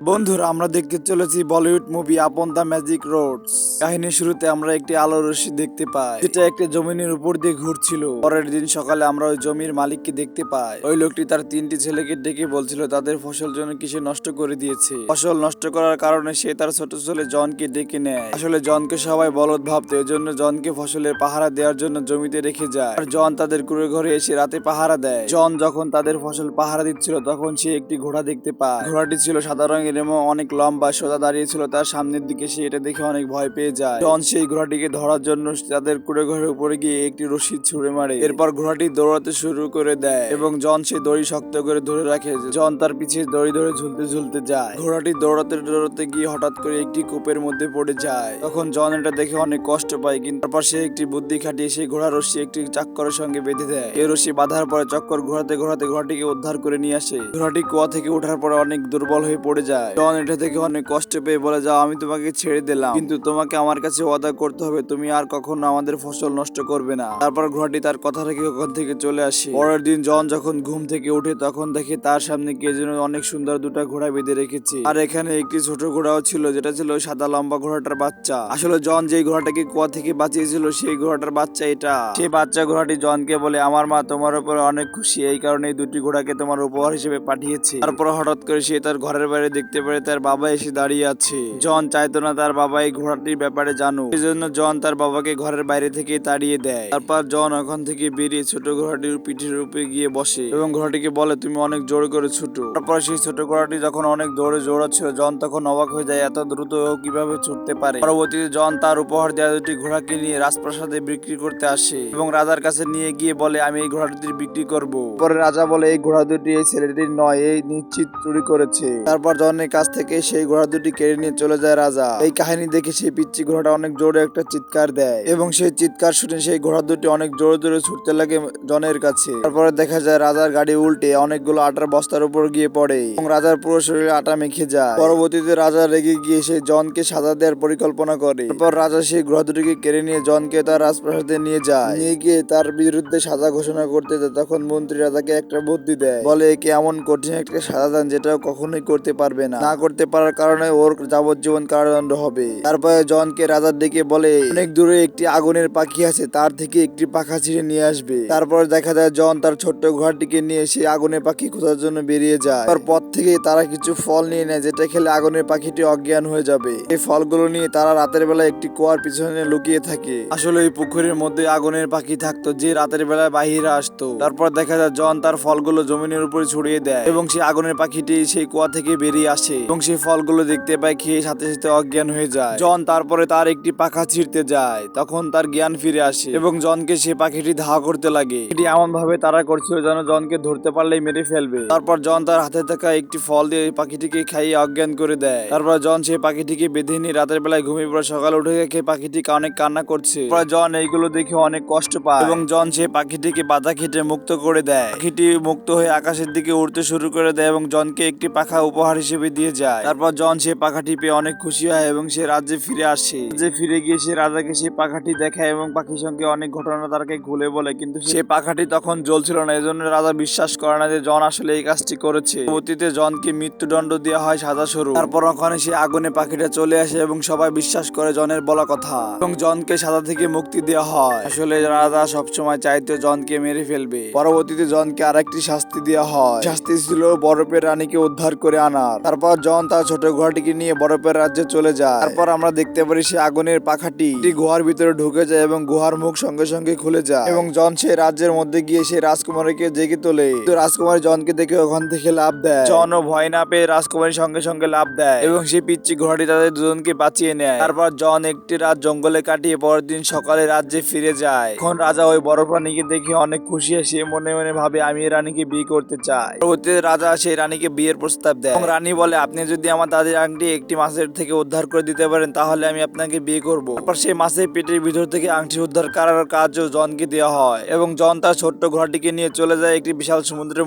বন্ধুরা, আমরা দেখতে চলেছি Bollywood movie upon the magic roads. কাহিনীর শুরুতে আমরা একটি আলোর রশ্মি দেখতে পাই, যেটা একটা জমিনের উপর দিয়ে ঘুরছিল। পরের দিন সকালে আমরা ওই জমির মালিককে দেখতে পাই। ওই লোকটি তার 3টি ছেলেকে ডেকে বলছিল তাদের ফসল জন্য কিসে নষ্ট করে দিয়েছে। ফসল নষ্ট করার কারণে সে তার ছোট ছেলে জনকে ডেকে নেয়। আসলে জনকে সবাই বলদ ভাবতো, এই জন্য জনকে ফসলের পাহারা দেওয়ার জন্য জমিতে রেখে যায়। আর জন তাদের কুড়ে ঘরে এসে রাতে পাহারা দেয়। জন যখন তাদের ফসল পাহারা দিচ্ছিল তখন সে একটি ঘোড়া দেখতে পায়। ঘোড়াটি ছিল সাদা রঙের এবং অনেক লম্বা, সোজা দাঁড়িয়েছিল তার সামনের দিকে। সে এটা দেখে অনেক ভয় পেয়ে যায়। জন সেই ঘোড়াটিকে ধরার জন্য তাদের কুড়ে ঘরের উপরে গিয়ে একটি রশি ছুঁড়ে মারে। এরপর ঘোড়াটি দৌড়াতে শুরু করে দেয় এবং জন সেই দড়ি শক্ত করে ধরে রাখে। জন তার পিছে দড়ি ধরে ঝুলতে ঝুলতে যায়। ঘোড়াটি দৌড়াতে দৌড়াতে গিয়ে হঠাৎ করে একটি কূপের মধ্যে পড়ে যায়। তখন জন এটা দেখে অনেক কষ্ট পায়, কিন্তু তারপর সে একটি বুদ্ধি খাটিয়ে সেই ঘোড়ার রশি একটি চাক্করের সঙ্গে বেঁধে দেয়। এই রশি বাঁধার পরে চক্কর ঘোরাতে ঘোরাতে ঘোড়াটিকে উদ্ধার করে নিয়ে আসে। ঘোড়াটি কুয়া থেকে ওঠার পরে অনেক দুর্বল হয়ে পড়ে যায়। জন এটা থেকে অনেক কষ্ট পেয়ে বলে, যাও, আমি তোমাকে ছেড়ে দিলাম, কিন্তু তোমাকে আমার কাছে ওয়াদা করতে হবে তুমি আর কখনো আমাদের ফসল নষ্ট করবে না। তারপর ঘোড়াটি তার কথা রেখে ওখান থেকে চলে আসে। পরের দিন জন যখন ঘুম থেকে উঠে তখন দেখে তার সামনে কে যেন অনেক সুন্দর দুটা ঘোড়া বেঁধে রেখেছে। আর এখানে একটি ছোট ঘোড়াও ছিল, যেটা ছিল ওই সাদা লম্বা ঘোড়াটার বাচ্চা। আসলে জন যে ঘোড়াটাকে কুয়া থেকে বাঁচিয়েছিল সেই ঘোড়াটার বাচ্চা এটা। সেই বাচ্চা ঘোড়াটি জনকে বলে, আমার মা তোমার উপরে অনেক খুশি, এই কারণে এই দুটি ঘোড়াকে তোমার উপহার হিসেবে পাঠিয়েছে। তারপর হঠাৎ করে সে তার ঘরের বাইরে দেখতে পারে তার বাবা এসে দাঁড়িয়ে আছে। জন চাইতো না তার বাবা এই ঘোড়াটির ব্যাপারে জানুক, এই জন্য জন তার বাবাকে ঘরের বাইরে থেকে তাড়িয়ে দেয়। তারপর জন ওখান থেকে বেরিয়ে ছোট ঘোড়াটির পিঠের উপরে গিয়ে বসে এবং ঘোড়াটিকে বলে, তুমি অনেক জোর করে ছুটো। তারপর সেই ছোট ঘোড়াটি যখন অনেক দৌড়ে জোড়াচ্ছিল, জন তখন অবাক হয়ে যায়, এত দ্রুত ও কিভাবে ছুটতে পারে। পরবর্তীতে জন তার উপহার দেওয়া দুটি ঘোড়াকে নিয়ে রাজপ্রাসাদে বিক্রি করতে আসে এবং রাজার কাছে নিয়ে গিয়ে বলে, আমি এই ঘোড়া দুটি বিক্রি করব। পরে রাজা বলে, এই ঘোড়া দুটি এই ছেলেটির নয়, এই নিশ্চিত চুরি করেছে। তারপর জনের কাছ থেকে সেই ঘোড়া দুটি কেড়ে নিয়ে চলে যায় রাজা। এই কাহিনী দেখে সেই পিচ্চি ঘোড়াটা অনেক জোরে একটা চিৎকার দেয় এবং সেই চিৎকার শুনে সেই ঘোড়া দুটি অনেক জোরে জোরে ছুটতে লাগে জনের কাছে। তারপরে দেখা যায় রাজার গাড়ি উল্টে অনেকগুলো আটার বস্তার উপর গিয়ে পড়ে এবং রাজার পুরো শরীরে আটা মেখে যায়। পরবর্তীতে রাজা রেগে গিয়ে সেই জনকে সাজা দেওয়ার পরিকল্পনা করে। তারপর রাজা সেই ঘোড়া দুটিকে কেড়ে নিয়ে জনকে তার রাজপ্রাসাদে নিয়ে যায়। নিয়ে গিয়ে তার বিরুদ্ধে সাজা ঘোষণা করতে যায়। তখন মন্ত্রী রাজাকে একটা বুদ্ধি দেয়, বলে, একে এমন কঠিন একটা সাজা দেন যেটা কখনোই করতে পারবে না, না করতে পারার কারণে ওর যাবজ্জীবন কারাদণ্ড হবে। তারপরে জনকে রাজা ডেকে বলে, অনেক দূরে একটি আগুনের পাখি আছে, তার থেকে একটি পাখা ছিঁড়ে নিয়ে আসবে। তারপর দেখা যায় জন তার ছোট্ট ঘোড়াটিকে নিয়ে সেই আগুনের পাখি খোঁজার জন্য বেরিয়ে যায়। তার পথ থেকে তারা কিছু ফল নিয়ে নেয়, যেটা খেলে আগুনের পাখিটি অজ্ঞান হয়ে যাবে। এই ফলগুলো নিয়ে তারা রাতের বেলা একটি কুয়ার পিছনে লুকিয়ে থাকে। আসলে এই পুকুরের মধ্যে আগুনের পাখি থাকতো, যে রাতের বেলায় বাহিরে আসতো। তারপর দেখা যায় জন তার ফলগুলো জমিনের উপরে ছড়িয়ে দেয় এবং সেই আগুনের পাখিটি সেই কুয়া থেকে বেরিয়ে আসে এবং সেই ফলগুলো দেখতে পায়, খেয়ে সাথে সাথে অজ্ঞান হয়ে যায়। জন তারপরে তার একটি পাখা ছিঁড়তে যায়, তখন তার জ্ঞান ফিরে আসে এবং জনকে সে পাখিটি ধাওয়া করতে লাগে। এটি এমন ভাবে তারা করছিল যেন জনকে ধরতে পারলেই মেরে ফেলবে। তারপর জন তার হাতে থাকা একটি ফল দিয়ে পাখিটিকে খাইয়ে অজ্ঞান করে দেয়। তারপর জন সেই পাখিটিকে বেঁধে নিয়ে রাতের বেলায় ঘুমিয়ে পড়ে। সকালে উঠে দেখে পাখিটি অনেক কান্না করছে। তারপর জন এইগুলো দেখে অনেক কষ্ট পায় এবং জন সেই পাখিটিকে বাধা খেটে মুক্ত করে দেয়। পাখিটি মুক্ত হয়ে আকাশের দিকে উড়তে শুরু করে দেয় এবং জনকে একটি পাখা উপহার হিসেবে দিয়ে যায়। তারপর জন সেই পাখাটি পেয়ে অনেক খুশি হয় এবং সে রাজ্যে ফিরে আসে। রাজ্যে ফিরে গিয়ে সে রাজাকে সেই পাখাটি দেখায় এবং পাখির সঙ্গে অনেক ঘটনা তাকে খুলে বলে, কিন্তু সে পাখাটি তখন জ্বলছিল না, এজন্য রাজা বিশ্বাস করে না যে জন আসলে এই কাজটি করেছে। পরবর্তীতে জনকে মৃত্যুদণ্ড দেওয়া হয় সাজা স্বরূপ। তারপর ওখানে সে আগুনে পাখিটা চলে আসে এবং সবাই বিশ্বাস করে জনের বলা কথা এবং জনকে সাজা থেকে মুক্তি দেওয়া হয়। আসলে রাজা সবসময় চাইতো জনকে মেরে ফেলবে। পরবর্তীতে জনকে আরেকটি শাস্তি দেওয়া হয়। শাস্তি ছিল বরফের রানীকে উদ্ধার করে আনার। তারপর জন তার ছোট ঘোড়াটিকে নিয়ে বরফের রাজ্যে চলে যায়। তারপর আমরা দেখতে পারি সে আগুনের পাখাটি গুহার ভিতরে ঢুকে যায় এবং গুহার মুখ সঙ্গে সঙ্গে খুলে যায় এবং জন সেই রাজ্যের মধ্যে গিয়ে সেই রাজকুমারীকে জেগে তোলে। রাজকুমারী জনকে দেখে ওখান থেকে লাভ দেয়। জন ও ভয় না পেয়ে রাজকুমারীর সঙ্গে সঙ্গে লাভ দেয় এবং সেই পিচ্চি ঘোড়াটি তাদের দুজনকে বাঁচিয়ে নেয়। তারপর জন একটি রাত জঙ্গলে কাটিয়ে পরের দিন সকালে রাজ্যে ফিরে যায়। এখন রাজা ওই বরফ রানীকে দেখে অনেক খুশি হয়। সে মনে মনে ভাবে, আমি এই রানীকে বিয়ে করতে চাই। পরবর্তীতে রাজা সেই রানীকে বিয়ের প্রস্তাব দেয় এবং রানী বলে, আপনি যদি আমার দাদির আংটি একটি মাছের থেকে উদ্ধার করে দিতে পারেন তাহলে আমি আমি আপনাকে বিয়ে করবো। তারপর সেই মাছের পেটের ভিতর থেকে আংটি উদ্ধার করার কাজও জনকে দেওয়া হয় এবং জন তার ছোট্ট ঘোড়াটিকে নিয়ে চলে যায় একটি বিশাল সমুদ্রের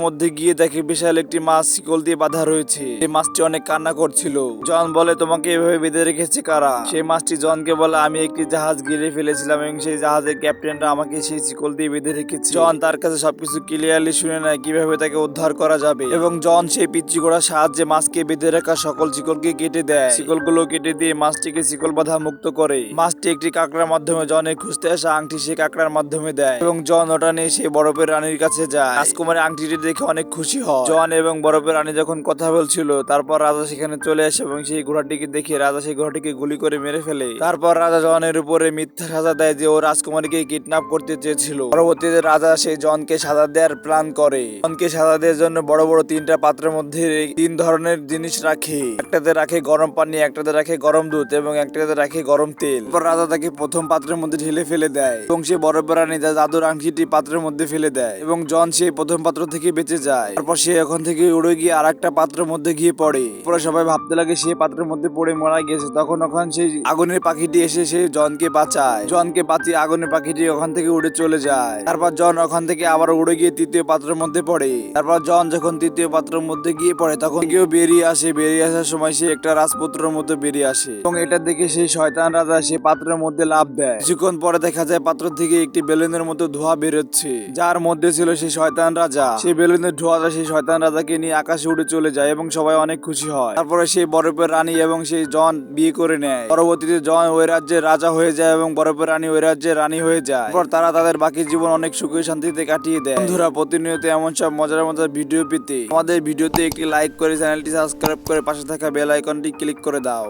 মধ্যে গিয়ে দেখে বিশাল একটি মাছ শিকল দিয়ে বাঁধা রয়েছে। এই মাছটি অনেক কান্না করছিল। জন বলে, তোমাকে এভাবে বেঁধে রেখেছে কারা? সেই মাছটি জনকে বলে, আমি একটি জাহাজ গিলে ফেলেছিলাম এবং সেই জাহাজের ক্যাপ্টেনরা আমাকে সেই শিকল দিয়ে বেঁধে রেখেছে। জন তার কাছে সবকিছু ক্লিয়ারলি শুনে নেয় কিভাবে তাকে উদ্ধার করা যাবে এবং জন সেই পিচ্চি ঘোড়ার সাহায্যে মাছকে বেঁধে রাখা সকল শিকলকে কেটে দেয়। শিকলগুলো কেটে দিয়ে মাছটিকে শিকল বাঁধা মুক্ত করে। মাছটি একটি কাঁকড়ার মাধ্যমে জনের খুঁজতে আসা আংটি সেই কাঁকড়ার মাধ্যমে দেয় এবং জন ওটা নিয়ে সেই বরফের রানীর কাছে যায়। রাজকুমারী আংটিটি দেখে অনেক খুশি হয়। জন এবং বরফের রানী যখন কথা বলছিল, তারপর রাজা সেখানে চলে আসে এবং সেই ঘোড়াটিকে দেখে রাজা সেই ঘোড়াটিকে গুলি করে মেরে ফেলে। তারপর রাজা জনের উপরে মিথ্যা সাজা দেয় যে ও রাজকুমারীকে কিডন্যাপ করতে চেয়েছিল। পরবর্তীতে রাজা সেই জনকে সাজা দেওয়ার প্ল্যান করে। জনকে সাজা দেওয়ার জন্য বড় বড় তিনটা পাত্রের মধ্যে তিন ধরনের জিনিস রাখে। একটাতে রাখে গরম পানি, একটাতে রাখে গরম দুধ এবং একটাতে রাখে গরম তেল। তারপর রাজা তাকে প্রথম পাত্রের মধ্যে ঢেলে ফেলে দেয় এবং সে বরফের রানী তার জাদুর আংটিটি পাত্রের মধ্যে ফেলে দেয় এবং জন সেই প্রথম পাত্র থেকে বেঁচে যায়। তারপর সে ওখান থেকে উড়ে গিয়ে আর একটা পাত্রের মধ্যে গিয়ে পড়ে। পরে সবাই ভাবতে লাগে সে পাত্রের মধ্যে পড়ে মারা গেছে। তখন ওখান সেই আগুনের পাখিটি এসে সেই জনকে বাঁচায়। জনকে বাঁচিয়ে আগুনের পাখিটি ওখান থেকে উড়ে চলে যায়। তারপর জন ওখান থেকে আবার উড়ে গিয়ে তৃতীয় পাত্রের মধ্যে পড়ে। তারপর জন যখন তৃতীয় পাত্রের মধ্যে গিয়ে পড়ে তখন কেউ বেরিয়ে আসে। বেরিয়ে আসার সময় সে একটা রাজপুত্রের মধ্যে বেরিয়ে আসে এবং এটা দেখে সেই শয়তান রাজা সে পাত্রের মধ্যে লাফ দেয়। কিছুক্ষণ পরে দেখা যায় পাত্র থেকে একটি বেলুনের মতো ধোঁয়া বেরোচ্ছে, যার মধ্যে ছিল সেই শয়তান রাজা। সেই বেলুনের ধোঁয়াটা সেই শয়তান রাজাকে নিয়ে আকাশে উড়ে চলে যায় এবং সবাই অনেক খুশি হয়। তারপরে সেই বরফের রানী এবং সেই জন বিয়ে করে নেয়। পরবর্তীতে জন ওই রাজ্যের রাজা হয়ে যায় এবং বরফের রানী ওই রাজ্যের রানী হয়ে যায়। তারপর তারা তাদের বাকি জীবন অনেক সুখে শান্তিতে কাটিয়ে দেয়। বন্ধুরা, প্রতিনিয়ত এমন সব মজার মজার ভিডিও পেতে আমাদের ভিডিওতে একটি লাইক করে চ্যানেলটি সাবস্ক্রাইব করে পাশে থাকা বেল আইকনটি ক্লিক করে দাও।